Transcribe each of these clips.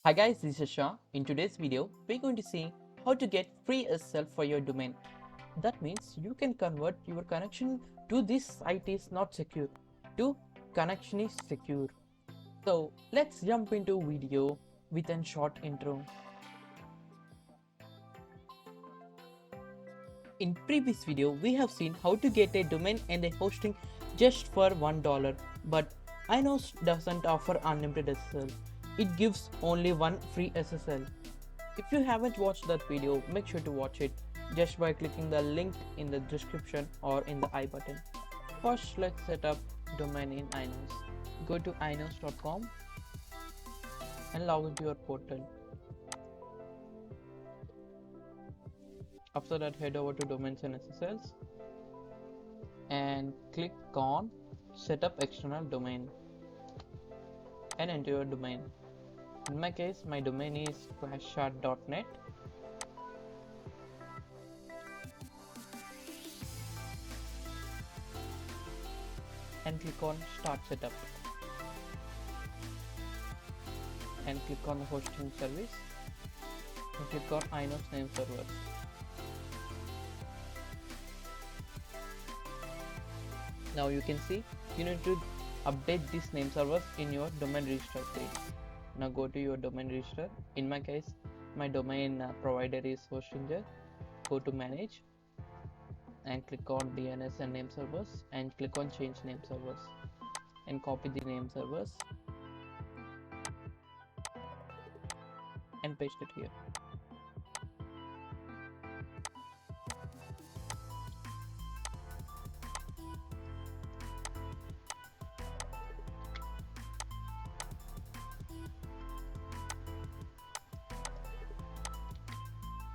Hi guys, this is Shah. In today's video, we're going to see how to get free SSL for your domain. That means you can convert your connection to this site is not secure to connection is secure. So let's jump into video with a short intro. In previous video, we have seen how to get a domain and a hosting just for $1, but Inos doesn't offer unlimited SSL. It gives only one free SSL. If you haven't watched that video, make sure to watch it just by clicking the link in the description or in the I button. First, let's set up domain in Inos. Go to inos.com and log into your portal. After that, head over to domains and SSLs and click on setup external domain and enter your domain. In my case, my domain is clashshard.net. And click on start setup and click on hosting service and click on Inos name server. Now you can see you need to update this name servers in your domain register page. Now go to your domain register. In my case, my domain provider is Hostinger. Go to manage and click on DNS and name servers and click on change name servers and copy the name servers and paste it here.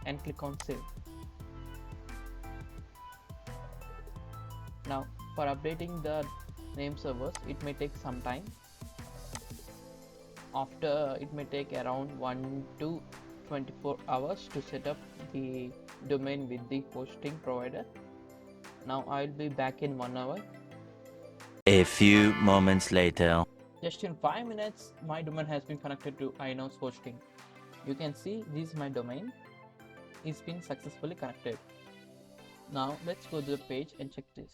And click on save. Now for updating the name servers, it may take some time. After it may take around 1 to 24 hours to set up the domain with the hosting provider. Now I'll be back in 1 hour. A few moments later. Just in 5 minutes, my domain has been connected to Inos hosting. You can see this is my domain. It's been successfully connected. Now let's go to the page and check this.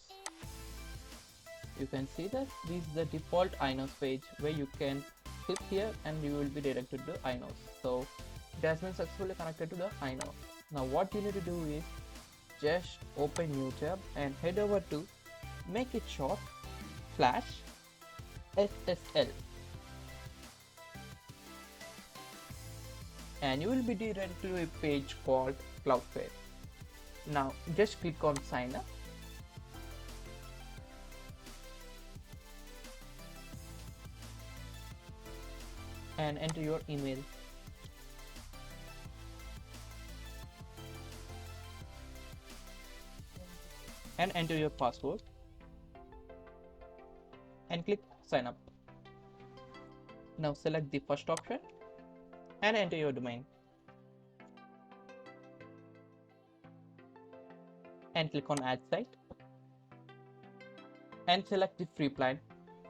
You can see that this is the default Inos page where you can click here and you will be directed to Inos. So it has been successfully connected to the Inos. Now what you need to do is just open new tab and head over to make it short /SSL and you will be directed to a page called Cloudflare. Now just click on sign up and enter your email. And enter your password and click sign up. Now select the first option and enter your domain and click on add site and select the free plan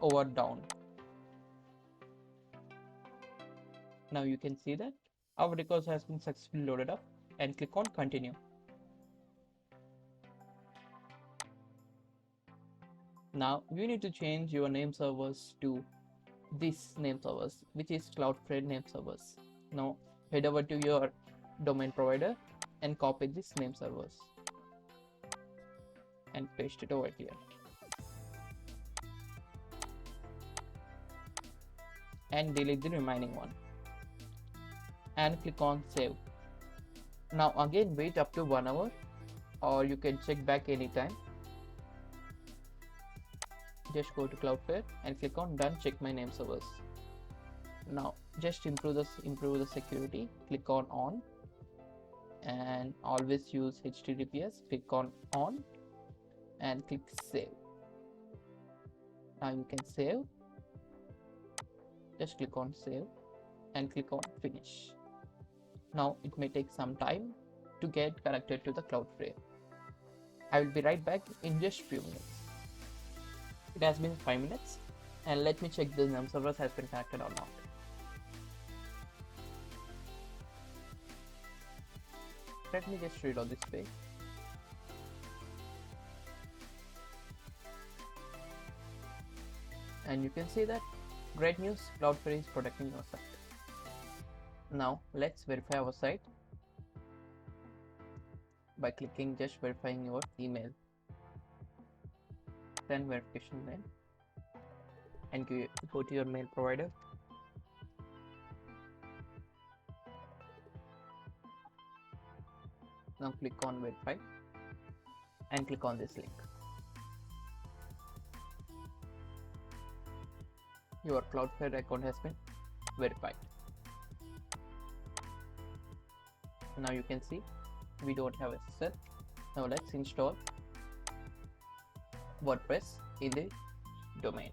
over down. Now you can see that our records has been successfully loaded up and click on continue. Now you need to change your name servers to this name servers, which is Cloudflare name servers. Now head over to your domain provider and copy this name servers and paste it over here. And delete the remaining one and click on save. Now again wait up to 1 hour or you can check back anytime. Just go to Cloudflare and click on done check my name servers. Now just improve the security. Click on and always use HTTPS. Click on and click save. Now you can save. Just click on save and click on finish. Now it may take some time to get connected to the Cloudflare. I will be right back in just few minutes. It has been 5 minutes and let me check the name servers has been connected or not. Let me just reload this page. And you can see that great news, Cloudflare is protecting your site. Now let's verify our site by clicking just verifying your email. Then verification name and go to your mail provider. Now click on verify and click on this link. Your Cloudflare account has been verified. Now you can see we don't have SSL. Now let's install WordPress in the domain.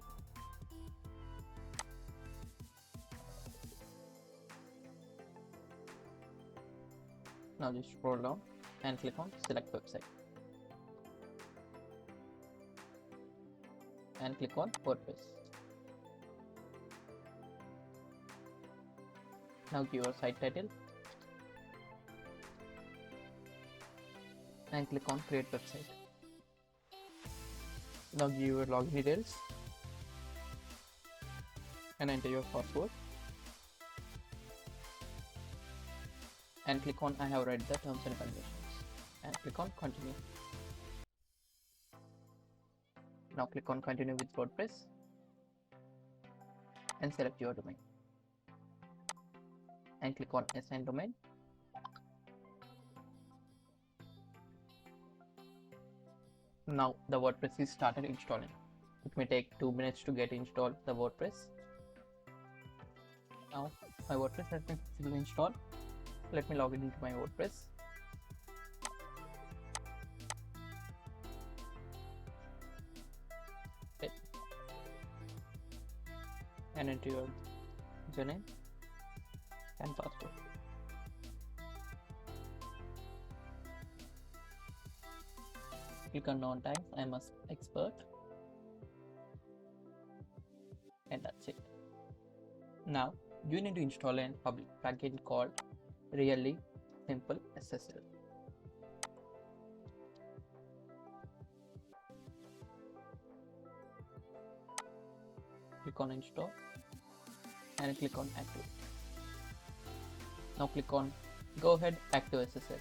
Now just scroll down and click on select website and click on WordPress. Now give your site title and click on create website. Now give your login details and enter your password and click on I have read the terms and conditions and click on continue. Now click on continue with WordPress and select your domain and click on assign domain. Now the WordPress is started installing. It may take 2 minutes to get installed the WordPress. Now my WordPress has been successfully installed. Let me log in into my WordPress. Okay. And enter your username and password. Click on non-tags, I'm an expert, and that's it. Now you need to install a public plugin called Really Simple SSL. Click on install and click on activate. Now click on go ahead active SSL.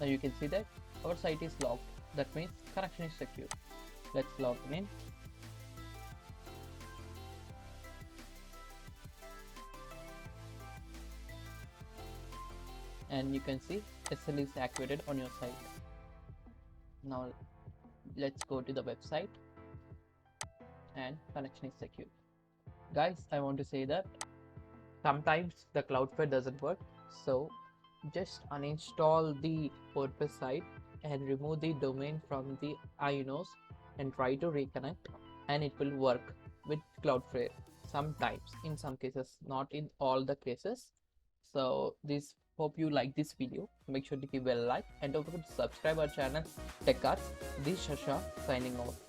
Now you can see that our site is logged. That means connection is secure. Let's log in. And you can see SSL is activated on your site. Now let's go to the website and connection is secure. Guys, I want to say that sometimes the Cloudflare doesn't work, so just uninstall the WordPress site and remove the domain from the INOS and try to reconnect, and it will work with Cloudflare sometimes, in some cases, not in all the cases. So this, hope you like this video. Make sure to give a like and don't forget to subscribe our channel Tech Arts. This is Shasha signing off.